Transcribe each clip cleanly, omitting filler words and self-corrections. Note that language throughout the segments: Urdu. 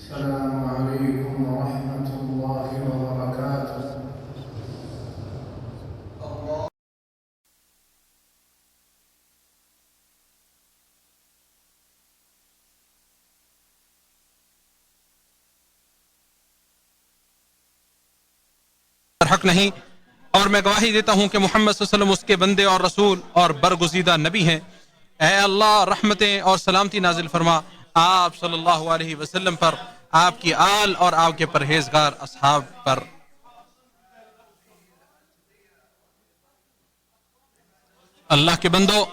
السلام عليكم ورحمة الله وبركاته. حق نہیں، اور میں گواہی دیتا ہوں کہ محمد صلی اللہ علیہ وسلم اس کے بندے اور رسول اور برگزیدہ نبی ہیں۔ اے اللہ رحمتیں اور سلامتی نازل فرما آپ صلی اللہ علیہ وسلم پر، آپ کی آل اور آپ کے پرہیزگار اصحاب پر۔ اللہ کے بندو،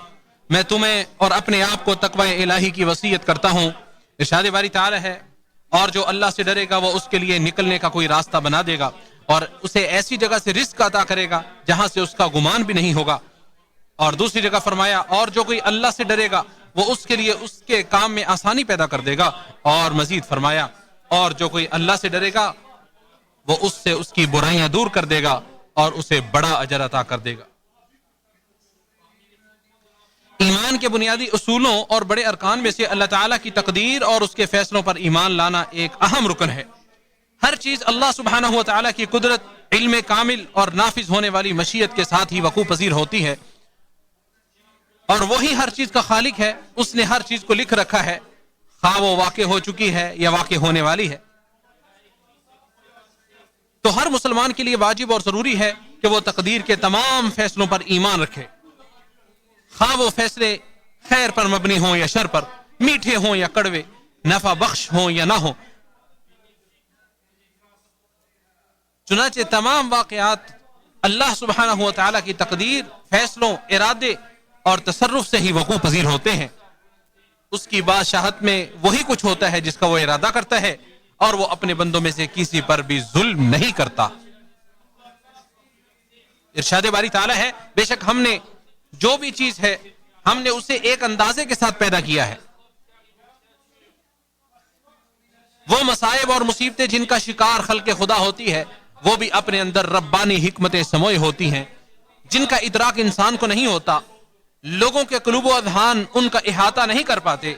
میں تمہیں اور اپنے آپ کو تقوی الہی کی وصیت کرتا ہوں۔ ارشاد باری تعالی ہے، اور جو اللہ سے ڈرے گا وہ اس کے لیے نکلنے کا کوئی راستہ بنا دے گا، اور اسے ایسی جگہ سے رزق عطا کرے گا جہاں سے اس کا گمان بھی نہیں ہوگا۔ اور دوسری جگہ فرمایا، اور جو کوئی اللہ سے ڈرے گا وہ اس کے لیے اس کے کام میں آسانی پیدا کر دے گا۔ اور مزید فرمایا، اور جو کوئی اللہ سے ڈرے گا وہ اس سے اس کی برائیاں دور کر دے گا اور اسے بڑا اجر عطا کر دے گا۔ ایمان کے بنیادی اصولوں اور بڑے ارکان میں سے اللہ تعالیٰ کی تقدیر اور اس کے فیصلوں پر ایمان لانا ایک اہم رکن ہے۔ ہر چیز اللہ سبحانہ و تعالیٰ کی قدرت، علم کامل اور نافذ ہونے والی مشیت کے ساتھ ہی وقوع پذیر ہوتی ہے، اور وہی ہر چیز کا خالق ہے۔ اس نے ہر چیز کو لکھ رکھا ہے، خواہ وہ واقع ہو چکی ہے یا واقع ہونے والی ہے۔ تو ہر مسلمان کے لیے واجب اور ضروری ہے کہ وہ تقدیر کے تمام فیصلوں پر ایمان رکھے، خواہ وہ فیصلے خیر پر مبنی ہوں یا شر پر، میٹھے ہوں یا کڑوے، نفع بخش ہوں یا نہ ہوں۔ چنانچہ تمام واقعات اللہ سبحانہ و تعالیٰ کی تقدیر، فیصلوں، ارادے اور تصرف سے ہی وقوع پذیر ہوتے ہیں۔ اس کی بادشاہت میں وہی کچھ ہوتا ہے جس کا وہ ارادہ کرتا ہے، اور وہ اپنے بندوں میں سے کسی پر بھی ظلم نہیں کرتا۔ ارشاد باری تعالیٰ ہے، بے شک ہم نے جو بھی چیز ہے ہم نے اسے ایک اندازے کے ساتھ پیدا کیا ہے۔ وہ مصائب اور مصیبتیں جن کا شکار خلق خدا ہوتی ہے وہ بھی اپنے اندر ربانی حکمتیں سموئے ہوتی ہیں، جن کا ادراک انسان کو نہیں ہوتا۔ لوگوں کے قلوب و اذہان ان کا احاطہ نہیں کر پاتے۔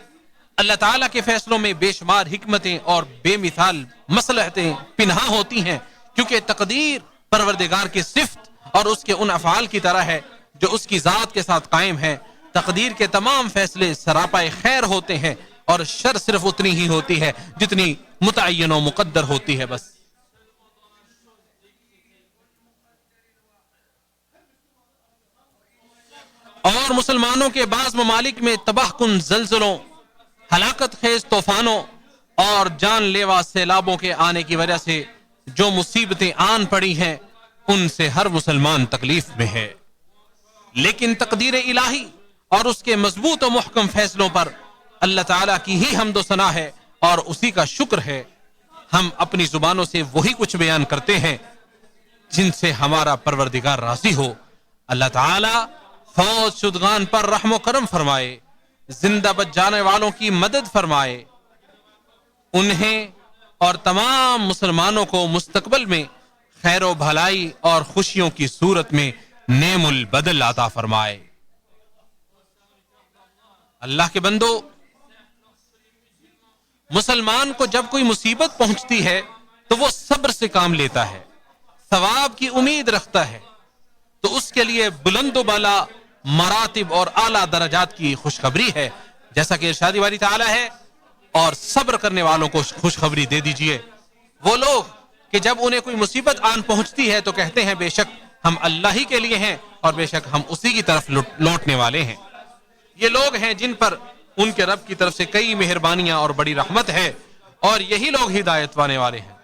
اللہ تعالیٰ کے فیصلوں میں بے شمار حکمتیں اور بے مثال مصلحتیں پنہاں ہوتی ہیں، کیونکہ تقدیر پروردگار کی صفت اور اس کے ان افعال کی طرح ہے جو اس کی ذات کے ساتھ قائم ہے۔ تقدیر کے تمام فیصلے سراپائے خیر ہوتے ہیں، اور شر صرف اتنی ہی ہوتی ہے جتنی متعین و مقدر ہوتی ہے بس۔ اور مسلمانوں کے بعض ممالک میں تباہ کن زلزلوں، ہلاکت خیز طوفانوں اور جان لیوا سیلابوں کے آنے کی وجہ سے جو مصیبتیں آن پڑی ہیں ان سے ہر مسلمان تکلیف میں ہے، لیکن تقدیر الہی اور اس کے مضبوط و محکم فیصلوں پر اللہ تعالیٰ کی ہی حمد و ثنا ہے اور اسی کا شکر ہے۔ ہم اپنی زبانوں سے وہی کچھ بیان کرتے ہیں جن سے ہمارا پروردگار راضی ہو۔ اللہ تعالیٰ فوت شدگان پر رحم و کرم فرمائے، زندہ بچ جانے والوں کی مدد فرمائے، انہیں اور تمام مسلمانوں کو مستقبل میں خیر و بھلائی اور خوشیوں کی صورت میں نعم البدل عطا فرمائے۔ اللہ کے بندو، مسلمان کو جب کوئی مصیبت پہنچتی ہے تو وہ صبر سے کام لیتا ہے، ثواب کی امید رکھتا ہے، تو اس کے لیے بلند و بالا مراتب اور اعلیٰ درجات کی خوشخبری ہے، جیسا کہ ارشاد باری تعالی ہے، اور صبر کرنے والوں کو خوشخبری دے دیجئے۔ وہ لوگ کہ جب انہیں کوئی مصیبت آن پہنچتی ہے تو کہتے ہیں بے شک ہم اللہ ہی کے لیے ہیں اور بے شک ہم اسی کی طرف لوٹنے والے ہیں۔ یہ لوگ ہیں جن پر ان کے رب کی طرف سے کئی مہربانیاں اور بڑی رحمت ہے، اور یہی لوگ ہدایت پانے والے ہیں۔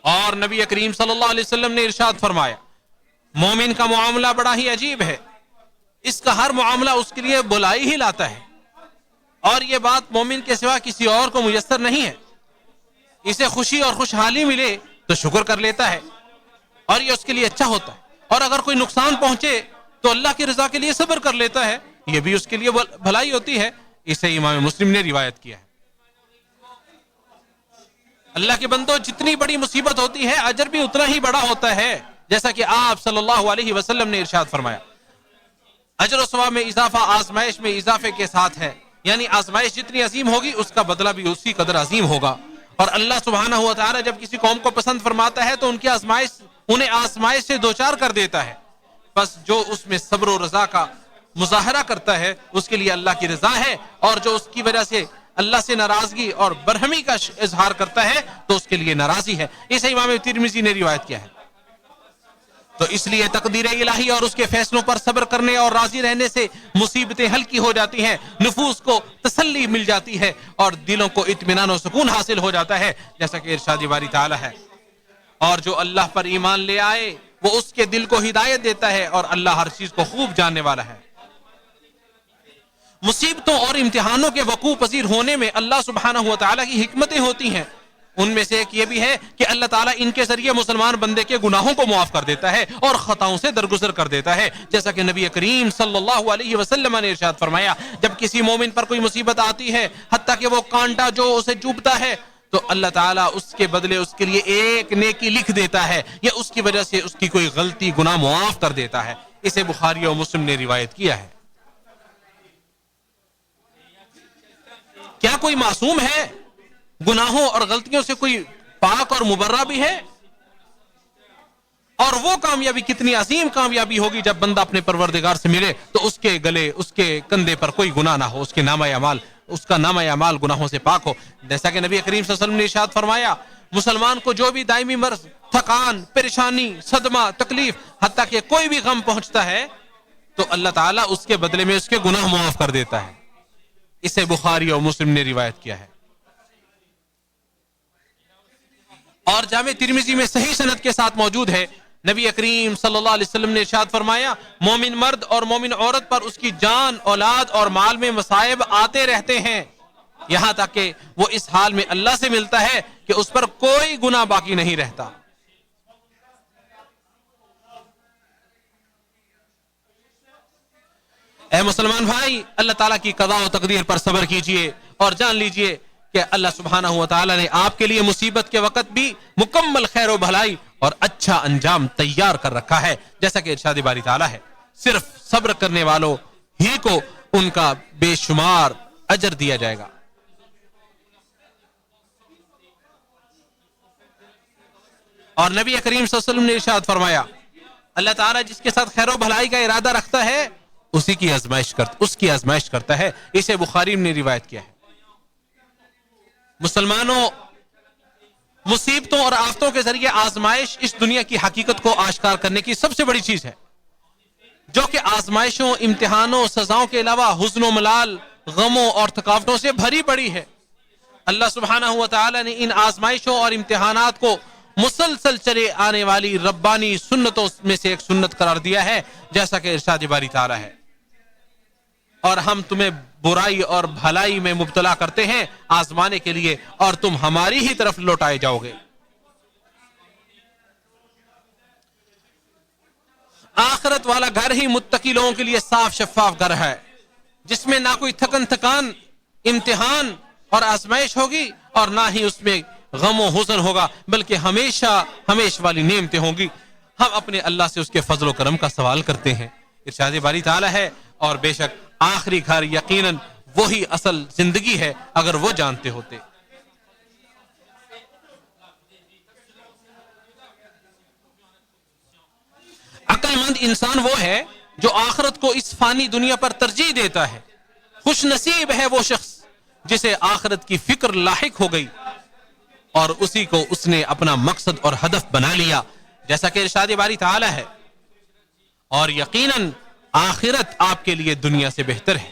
اور نبی کریم صلی اللہ علیہ وسلم نے ارشاد فرمایا، مومن کا معاملہ بڑا ہی عجیب ہے، اس کا ہر معاملہ اس کے لیے بلائی ہی لاتا ہے، اور یہ بات مومن کے سوا کسی اور کو میسر نہیں ہے۔ اسے خوشی اور خوشحالی ملے تو شکر کر لیتا ہے اور یہ اس کے لیے اچھا ہوتا ہے، اور اگر کوئی نقصان پہنچے تو اللہ کی رضا کے لیے صبر کر لیتا ہے، یہ بھی اس کے لیے بھلائی ہوتی ہے۔ اسے امام مسلم نے روایت کیا ہے۔ اللہ کے بندو، جتنی بڑی مصیبت ہوتی ہے اجر بھی اتنا ہی بڑا ہوتا ہے، جیسا کہ آپ صلی اللہ علیہ وسلم نے ارشاد فرمایا، اجر و ثواب میں اضافہ آزمائش میں اضافے کے ساتھ ہے، یعنی آزمائش جتنی عظیم ہوگی اس کا بدلہ بھی اسی قدر عظیم ہوگا. اور اللہ سبحانہ و تعالی جب کسی قوم کو پسند فرماتا ہے تو ان کی انہیں آزمائش سے دوچار کر دیتا ہے. بس جو اس میں صبر و رضا کا مظاہرہ کرتا ہے اس کے لیے اللہ کی رضا ہے, اور جو اس کی وجہ سے اللہ سے ناراضگی اور برہمی کا اظہار کرتا ہے تو اس کے لیے ناراضی ہے. اسے امام ترمذی نے روایت کیا ہے. تو اس لیے تقدیر الہی اور اس کے فیصلوں پر صبر کرنے اور راضی رہنے سے مصیبتیں ہلکی ہو جاتی ہیں, نفوس کو تسلی مل جاتی ہے اور دلوں کو اطمینان و سکون حاصل ہو جاتا ہے, جیسا کہ ارشاد باری تعالی ہے. اور جو اللہ پر ایمان لے آئے وہ اس کے دل کو ہدایت دیتا ہے, اور اللہ ہر چیز کو خوب جاننے والا ہے. مصیبتوں اور امتحانوں کے وقوع پذیر ہونے میں اللہ سبحانہ و تعالیٰ کی حکمتیں ہوتی ہیں. ان میں سے ایک یہ بھی ہے کہ اللہ تعالیٰ ان کے ذریعے مسلمان بندے کے گناہوں کو معاف کر دیتا ہے اور خطاؤں سے درگزر کر دیتا ہے, جیسا کہ نبی کریم صلی اللہ علیہ وسلم نے ارشاد فرمایا, جب کسی مومن پر کوئی مصیبت آتی ہے حتیٰ کہ وہ کانٹا جو اسے چبھتا ہے تو اللہ تعالیٰ اس کے بدلے اس کے لیے ایک نیکی لکھ دیتا ہے, یا اس کی وجہ سے اس کی کوئی غلطی گناہ معاف کر دیتا ہے. اسے بخاری اور مسلم نے روایت کیا ہے. کیا کوئی معصوم ہے؟ گناہوں اور غلطیوں سے کوئی پاک اور مبرہ بھی ہے؟ اور وہ کامیابی کتنی عظیم کامیابی ہوگی جب بندہ اپنے پروردگار سے ملے تو اس کے گلے, اس کے کندھے پر کوئی گناہ نہ ہو, اس کا نامہ اعمال گناہوں سے پاک ہو. جیسا کہ نبی کریم صلی اللہ علیہ وسلم نے ارشاد فرمایا, مسلمان کو جو بھی دائمی مرض, تھکان, پریشانی, صدمہ, تکلیف, حتیٰ کہ کوئی بھی غم پہنچتا ہے تو اللہ تعالیٰ اس کے بدلے میں اس کے گناہ معاف کر دیتا ہے. اسے بخاری اور مسلم نے روایت کیا ہے. اور جامع ترمذی میں صحیح سند کے ساتھ موجود ہے, نبی کریم صلی اللہ علیہ وسلم نے ارشاد فرمایا, مومن مرد اور مومن عورت پر اس کی جان, اولاد اور مال میں مصائب آتے رہتے ہیں, یہاں تک کہ وہ اس حال میں اللہ سے ملتا ہے کہ اس پر کوئی گناہ باقی نہیں رہتا. اے مسلمان بھائی, اللہ تعالیٰ کی قضاء و تقدیر پر صبر کیجئے اور جان لیجئے کہ اللہ سبحانہ و تعالیٰ نے آپ کے لیے مصیبت کے وقت بھی مکمل خیر و بھلائی اور اچھا انجام تیار کر رکھا ہے, جیسا کہ ارشاد باری تعالیٰ ہے, صرف صبر کرنے والوں ہی کو ان کا بے شمار اجر دیا جائے گا. اور نبی کریم صلی اللہ علیہ وسلم نے ارشاد فرمایا, اللہ تعالیٰ جس کے ساتھ خیر و بھلائی کا ارادہ رکھتا ہے اس کی آزمائش کرتا ہے. اسے بخاری نے روایت کیا ہے. مسلمانوں, مصیبتوں اور آفتوں کے ذریعے آزمائش اس دنیا کی حقیقت کو آشکار کرنے کی سب سے بڑی چیز ہے, جو کہ آزمائشوں, امتحانوں, سزاؤں کے علاوہ حزن و ملال, غموں اور تھکاوٹوں سے بھری پڑی ہے. اللہ سبحانہ و تعالی نے ان آزمائشوں اور امتحانات کو مسلسل چلے آنے والی ربانی سنتوں میں سے ایک سنت قرار دیا ہے, جیسا کہ ارشاد باری تعالی ہے, اور ہم تمہیں برائی اور بھلائی میں مبتلا کرتے ہیں آزمانے کے لیے, اور تم ہماری ہی طرف لوٹائے جاؤ گے. آخرت والا گھر ہی متقی لوگوں کے لیے صاف شفاف گھر ہے, جس میں نہ کوئی تھکان, امتحان اور آزمائش ہوگی, اور نہ ہی اس میں غم و حزن ہوگا, بلکہ ہمیشہ والی نعمتیں ہوں گی. ہم اپنے اللہ سے اس کے فضل و کرم کا سوال کرتے ہیں. ارشاد باری تعالی ہے, اور بے شک آخری گھر یقیناً وہی اصل زندگی ہے اگر وہ جانتے ہوتے. عقل مند انسان وہ ہے جو آخرت کو اس فانی دنیا پر ترجیح دیتا ہے. خوش نصیب ہے وہ شخص جسے آخرت کی فکر لاحق ہو گئی اور اسی کو اس نے اپنا مقصد اور ہدف بنا لیا, جیسا کہ ارشاد باری تعالی ہے, اور یقیناً آخرت آپ کے لیے دنیا سے بہتر ہے.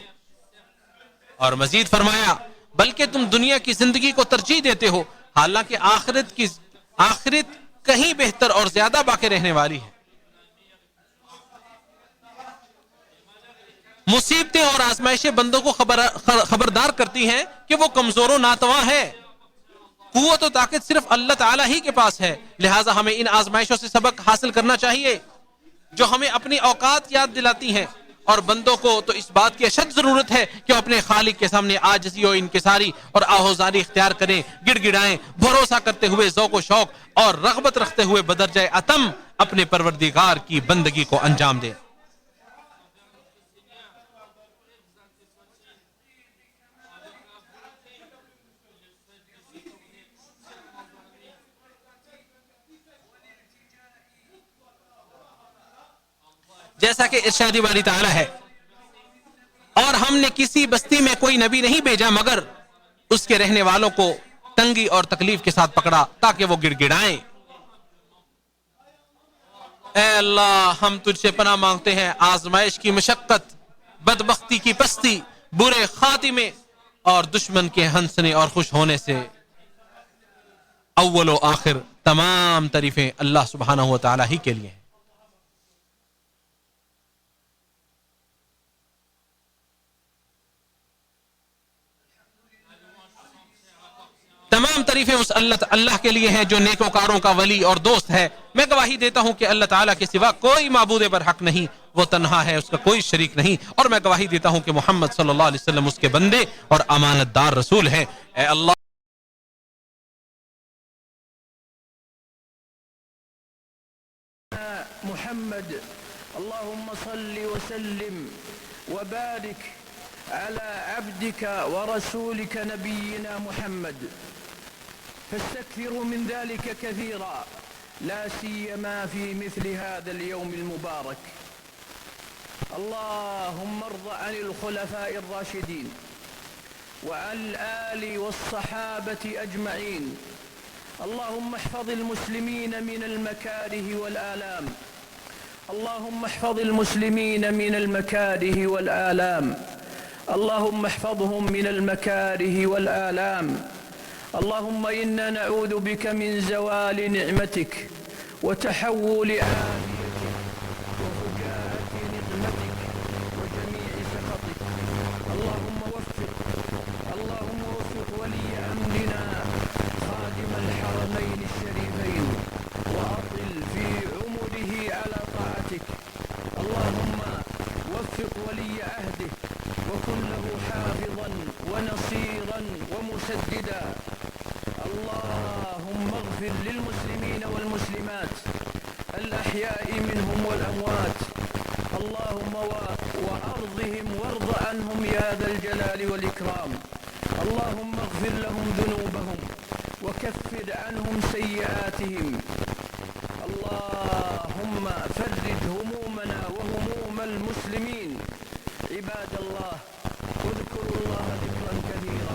اور مزید فرمایا, بلکہ تم دنیا کی زندگی کو ترجیح دیتے ہو, حالانکہ آخرت کہیں بہتر اور زیادہ باقی رہنے والی ہے. مصیبتیں اور آزمائشیں بندوں کو خبردار کرتی ہیں کہ وہ کمزور و ناتواں ہے. قوت و طاقت صرف اللہ تعالیٰ ہی کے پاس ہے, لہٰذا ہمیں ان آزمائشوں سے سبق حاصل کرنا چاہیے جو ہمیں اپنی اوقات یاد دلاتی ہیں, اور بندوں کو تو اس بات کی اشد ضرورت ہے کہ وہ اپنے خالق کے سامنے عاجزی و انکساری اور آہوزاری اختیار کریں, گڑ گڑائیں, بھروسہ کرتے ہوئے ذوق و شوق اور رغبت رکھتے ہوئے بدرجہ اتم اپنے پروردگار کی بندگی کو انجام دیں. جیسا کہ ارشاد باری تعالی ہے، اور ہم نے کسی بستی میں کوئی نبی نہیں بھیجا مگر اس کے رہنے والوں کو تنگی اور تکلیف کے ساتھ پکڑا تاکہ وہ گڑ گڑائیں۔ اے اللہ ہم تجھ سے پناہ مانگتے ہیں آزمائش کی مشقت، بدبختی کی پستی، برے خاتمے اور دشمن کے ہنسنے اور خوش ہونے سے۔ اول و آخر تمام تعریفیں اللہ سبحانہ و تعالی ہی کے لیے ہیں۔ تمام تعریفیں اس اللہ کے لیے ہیں جو نیکوکاروں کا ولی اور دوست ہے۔ میں گواہی دیتا ہوں کہ اللہ تعالیٰ کے سوا کوئی معبود برحق نہیں، وہ تنہا ہے، اس کا کوئی شریک نہیں، اور میں گواہی دیتا ہوں کہ محمد صلی اللہ علیہ وسلم اس کے بندے اور امانت دار رسول ہے۔ اے اللہ محمد اللهم صل وسلم وبارك على عبدك ورسولك نبينا محمد، فاستكثروا من ذلك كثيرا لا سيما في مثل هذا اليوم المبارك. اللهم ارض عن الخلفاء الراشدين وعن الآل والصحابة أجمعين. اللهم احفظ المسلمين من المكاره والآلام، اللهم احفظ المسلمين من المكاره والآلام، اللهم احفظهم من المكاره والآلام. اللهم إنا نعوذ بك من زوال نعمتك وتحول عافيتك وفجاءة نقمتك وجميع سخطك. اللهم وفق ولي أمرنا خادم الحرمين الشريفين وأطل في عمره على طاعتك. اللهم وفق ولي عهده وكن له حافظا ونصيرا ومسددا. اللهم اغفر للمسلمين والمسلمات الأحياء منهم والأموات. اللهم وأرضهم وارض عنهم يا ذا الجلال والإكرام. اللهم اغفر لهم ذنوبهم وكفر عنهم سيئاتهم. اللهم فرج همومنا وهموم المسلمين. عباد الله اذكروا الله ذكرا كثيرا